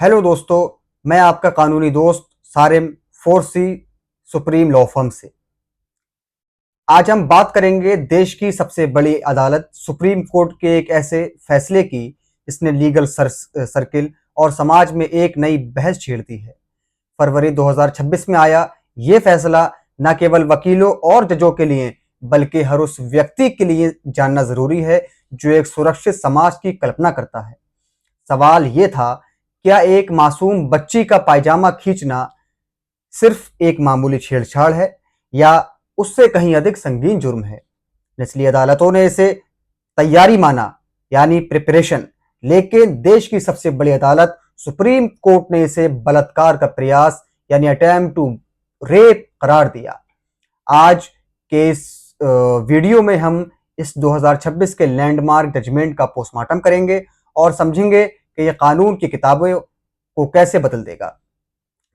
Hello दोस्तों, मैं आपका कानूनी दोस्त Sarim 4C supreme law firm से। आज हम बात करेंगे देश की सबसे बड़ी अदालत सुप्रीम कोर्ट के एक ऐसे फैसले की जिसने लीगल सर्किल और समाज में एक नई बहस छेड़ दी है। फरवरी 2026 में आया ये फैसला न केवल वकीलों और जजों के लिए बल्कि हर उस व्यक्ति के लिए जानना जरूरी है जो एक सुरक्षित समाज की कल्पना करता है। सवाल ये था, क्या एक मासूम बच्ची का पायजामा खींचना सिर्फ एक मामूली छेड़छाड़ है या उससे कहीं अधिक संगीन जुर्म है। निचली अदालतों ने इसे तैयारी माना, यानी प्रिपरेशन, लेकिन देश की सबसे बड़ी अदालत सुप्रीम कोर्ट ने इसे बलात्कार का प्रयास यानी अटेम्प्ट टू रेप करार दिया। आज के इस वीडियो में हम इस 2026 के लैंडमार्क जजमेंट का पोस्टमार्टम करेंगे और समझेंगे कि यह कानून की किताबों को कैसे बदल देगा।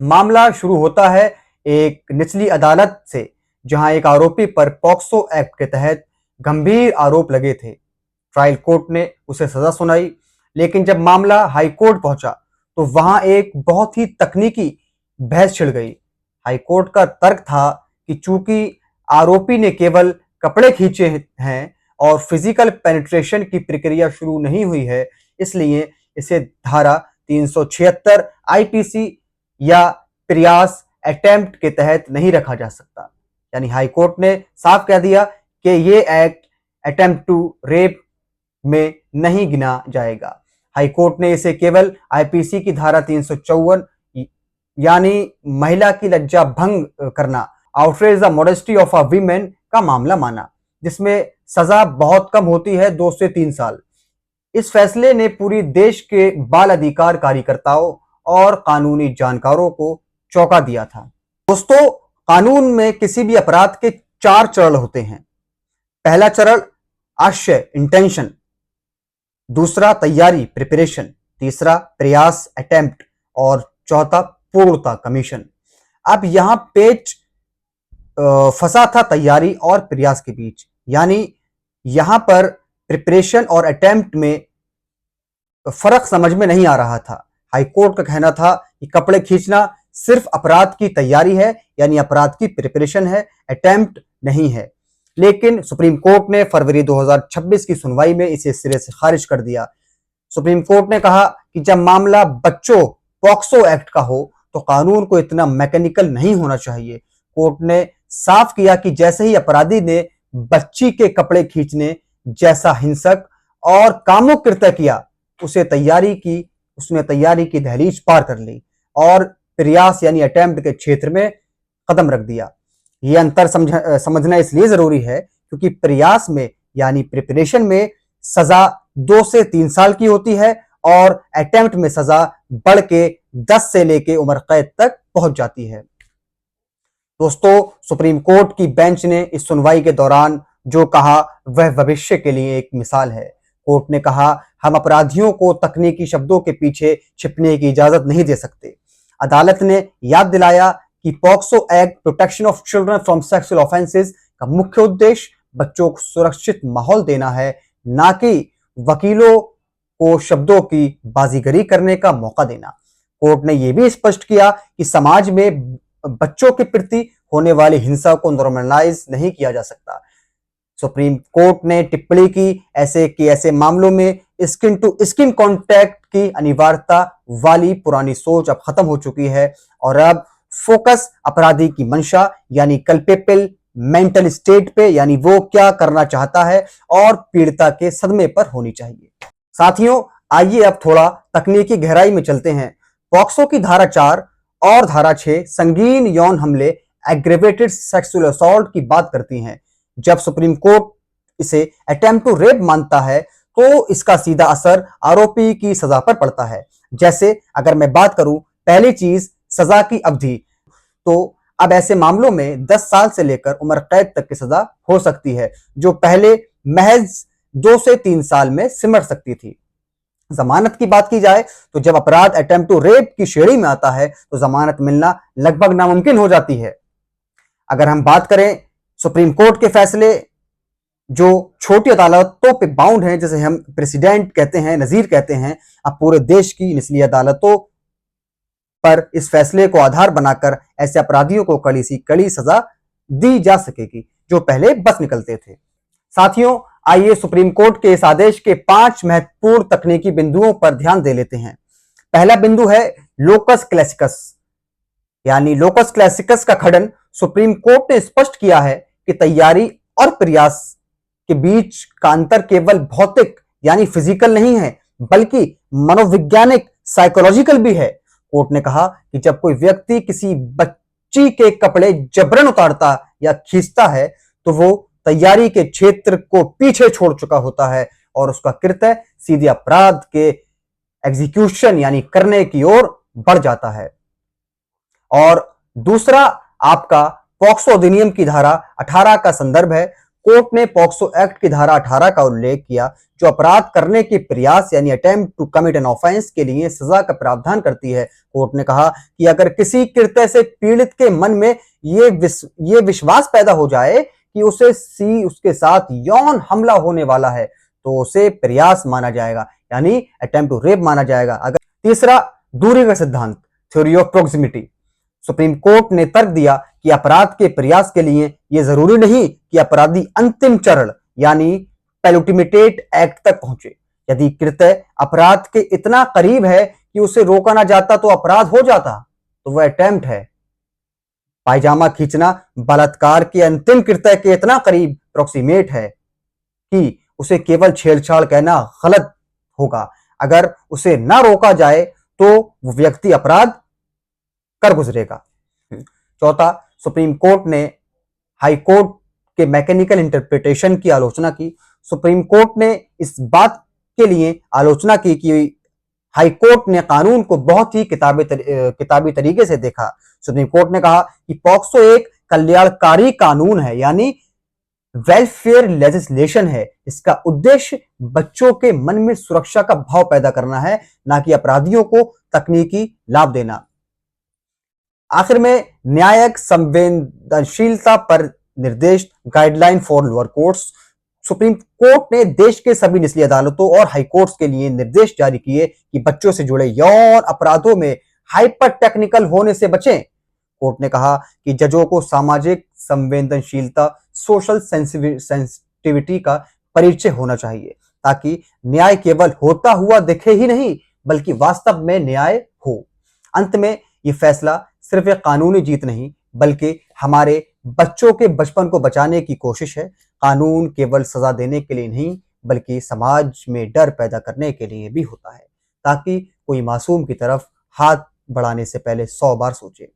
मामला शुरू होता है एक निचली अदालत से, जहां एक आरोपी पर पॉक्सो एक्ट के तहत गंभीर आरोप लगे थे। ट्रायल कोर्ट ने उसे सजा सुनाई, लेकिन जब मामला हाई कोर्ट पहुंचा तो वहां एक बहुत ही तकनीकी बहस छिड़ गई। हाई कोर्ट का तर्क था कि चूंकि आरोपी ने केवल कपड़े खींचे हैं और फिजिकल पेनिट्रेशन की प्रक्रिया शुरू नहीं हुई है, इसलिए इसे धारा 376 आईपीसी या प्रयास अटेम्प्ट के तहत नहीं रखा जा सकता। यानी हाई कोर्ट ने साफ कह दिया कि ये एक्ट अटेम्प्ट टू रेप में नहीं गिना जाएगा। हाई कोर्ट ने इसे केवल आईपीसी की धारा 354 यानी महिला की लज्जा भंग करना, outrage the modesty of a women का मामला माना, जिसमें सजा बहुत कम होती है, 2 से 3 साल। इस फैसले ने पूरी देश के बाल अधिकार कार्यकर्ताओं और कानूनी जानकारों को चौंका दिया था। दोस्तों, कानून में किसी भी अपराध के 4 चरण होते हैं। पहला चरण आशय इंटेंशन, दूसरा तैयारी प्रिपरेशन, तीसरा प्रयास अटेम्प्ट और चौथा पूर्णता कमीशन। अब यहां पेच फंसा था तैयारी और प्रयास के बीच, यानी यहां पर प्रिपरेशन और अटेम्प्ट में फर्क समझ में नहीं आ रहा था। हाईकोर्ट का कहना था कि कपड़े खींचना सिर्फ अपराध की तैयारी है, यानी अपराध की प्रिपरेशन है, अटेम्प्ट नहीं है। लेकिन सुप्रीम कोर्ट ने फरवरी 2026 की सुनवाई में इसे सिरे से खारिज कर दिया। सुप्रीम कोर्ट ने कहा कि जब मामला बच्चों पॉक्सो एक्ट का हो तो कानून को इतना मैकेनिकल नहीं होना चाहिए। कोर्ट ने साफ किया कि जैसे ही अपराधी ने बच्ची के कपड़े खींचने जैसा हिंसक और कामुक कृत्य किया, उसने तैयारी की दहलीज पार कर ली और प्रयास यानी अटेम्प्ट के क्षेत्र में कदम रख दिया। यह अंतर समझना इसलिए जरूरी है क्योंकि प्रयास में यानी प्रिपरेशन में सजा 2 से 3 साल की होती है और अटेम्प्ट में सजा बढ़ के 10 से लेके उम्र कैद तक पहुंच जाती है। दोस्तों, सुप्रीम कोर्ट की बेंच ने इस सुनवाई के दौरान जो कहा वह भविष्य के लिए एक मिसाल है। कोर्ट ने कहा, हम अपराधियों को तकनीकी शब्दों के पीछे छिपने की इजाजत नहीं दे सकते। अदालत ने याद दिलाया कि POCSO act protection of children from sexual offences का मुख्य उद्देश्य बच्चों को सुरक्षित माहौल देना है, ना कि वकीलों को शब्दों की बाजीगरी करने का मौका देना। कोर्ट ने यह भी स्पष्ट किया कि समाज में बच्चों के प्रति होने वाली हिंसा को नॉर्मलाइज नहीं किया जा सकता। सुप्रीम कोर्ट ने टिप्पणी की ऐसे मामलों में स्किन टू स्किन कांटेक्ट की अनिवार्यता वाली पुरानी सोच अब खत्म हो चुकी है और अब फोकस अपराधी की मंशा यानी कल्पेबल मेंटल स्टेट पे, यानी वो क्या करना चाहता है, और पीड़िता के सदमे पर होनी चाहिए। साथियों, आइए अब थोड़ा तकनीकी गहराई में चलते हैं। पॉक्सो की धारा 4 और धारा 6 संगीन यौन हमले एग्रेवेटेड सेक्सुअल असॉल्ट की बात करती हैं। जब सुप्रीम कोर्ट इसे अटेम्प्ट टू रेप मानता है तो इसका सीधा असर आरोपी की सजा पर पड़ता है। जैसे अगर मैं बात करूं पहली चीज सजा की अवधि, तो अब ऐसे मामलों में 10 साल से लेकर उम्र कैद तक की सजा हो सकती है, जो पहले महज 2 से 3 साल में सिमट सकती थी। जमानत की बात की जाए तो जब अपराध अटेम्प्ट टू रेप की श्रेणी में आता है तो जमानत मिलना लगभग नामुमकिन हो जाती है। अगर हम बात करें सुप्रीम कोर्ट के फैसले जो छोटी अदालतों पे बाउंड हैं, जैसे हम प्रेसिडेंट कहते हैं, नजीर कहते हैं, अब पूरे देश की निचली अदालतों पर इस फैसले को आधार बनाकर ऐसे अपराधियों को कड़ी सी कड़ी सजा दी जा सकेगी जो पहले बच निकलते थे। साथियों, आइए सुप्रीम कोर्ट के इस आदेश के 5 महत्वपूर्ण तकनीकी बिंदुओं पर ध्यान दे लेते हैं। पहला बिंदु है लोकस क्लैसिकस, यानी लोकस क्लैसिकस का खंडन। सुप्रीम कोर्ट ने स्पष्ट किया है कि तैयारी और प्रयास के बीच का अंतर केवल भौतिक यानी फिजिकल नहीं है, बल्कि मनोवैज्ञानिक साइकोलॉजिकल भी है। कोर्ट ने कहा कि जब कोई व्यक्ति किसी बच्ची के कपड़े जबरन उतारता या खींचता है तो वो तैयारी के क्षेत्र को पीछे छोड़ चुका होता है और उसका कृत्य सीधे अपराध के एग्जीक्यूशन यानी करने की ओर बढ़ जाता है। और दूसरा आपका पॉक्सो अधिनियम की धारा 18 का संदर्भ है। कोर्ट ने पॉक्सो एक्ट की धारा 18 का उल्लेख किया जो अपराध करने के प्रयास यानी attempt to commit an offence के लिए सजा का प्रावधान करती है। कोर्ट ने कहा कि अगर किसी कृत्य से पीड़ित के मन में ये विश्वास पैदा हो जाए कि उसके साथ यौन हमला होने वाला है तो उसे प्रयास माना जाएगा यानी अटेम्प्ट टू रेप माना जाएगा। अगर तीसरा दूरी का सिद्धांत, theory of proximity. Supreme court ने तर्क दिया कि अपराध के प्रयास के लिए यह जरूरी नहीं कि अपराधी अंतिम चरण यानी पेलुटिमेटेट एक्ट तक पहुंचे। यदि कृत्य अपराध के इतना करीब है कि उसे रोका ना जाता तो अपराध हो जाता तो वह अटेम्प्ट है। पायजामा खींचना बलात्कार के अंतिम कृत्य के इतना करीब प्रोक्सीमेट है कि उसे केवल छेड़छाड़ कहना गलत होगा। अगर उसे ना रोका जाए तो वो व्यक्ति अपराध कर गुजरेगा। चौथा, सुप्रीम कोर्ट ने हाई कोर्ट के मैकेनिकल इंटरप्रिटेशन की आलोचना की। सुप्रीम कोर्ट ने इस बात के लिए आलोचना की कि हाई कोर्ट ने कानून को बहुत ही किताबी तरीके से देखा। सुप्रीम कोर्ट ने कहा कि पॉक्सो एक कल्याणकारी कानून है यानी वेलफेयर लेजिस्लेशन है। इसका उद्देश्य बच्चों के मन में सुरक्षा का भाव पैदा करना है, ना कि अपराधियों को तकनीकी लाभ देना। आखिर में न्यायिक संवेदनशीलता पर निर्देश guideline for lower courts. Supreme court ने देश के सभी निचली अदालतों और हाई कोर्ट्स के लिए निर्देश जारी किए कि बच्चों से जुड़े यौन अपराधों में हाइपर टेक्निकल होने से बचें। कोर्ट ने कहा कि जजों को सामाजिक संवेदनशीलता सोशल सेंसिटिविटी का परिचय होना चाहिए ताकि न्याय केवल होता हुआ दिखे ही नहीं बल्कि वास्तव में न्याय हो। अंत में यह फैसला सिर्फ एक कानूनी जीत नहीं बल्कि हमारे बच्चों के बचपन को बचाने की कोशिश है। कानून केवल सजा देने के लिए नहीं बल्कि समाज में डर पैदा करने के लिए भी होता है ताकि कोई मासूम की तरफ हाथ बढ़ाने से पहले 100 बार सोचे।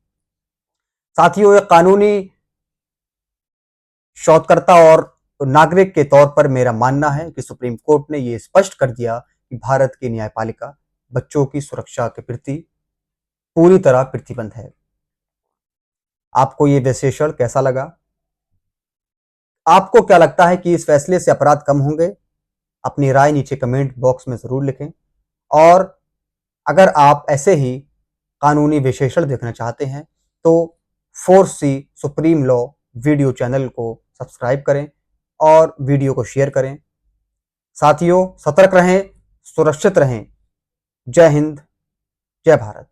साथियों, एक कानूनी शोधकर्ता और नागरिक के तौर पर मेरा मानना है कि सुप्रीम कोर्ट ने यह स्पष्ट कर दिया कि भारत की न्यायपालिका बच्चों की सुरक्षा के प्रति पूरी तरह प्रतिबद्ध है। आपको यह विश्लेषण कैसा लगा? आपको क्या लगता है कि इस फैसले से अपराध कम होंगे? अपनी राय नीचे कमेंट बॉक्स में जरूर लिखें। और अगर आप ऐसे ही कानूनी विश्लेषण देखना चाहते हैं तो 4C supreme law video channel को सब्सक्राइब करें और वीडियो को शेयर करें। साथियों, सतर्क रहें, सुरक्षित रहें। जय हिंद, जय भारत।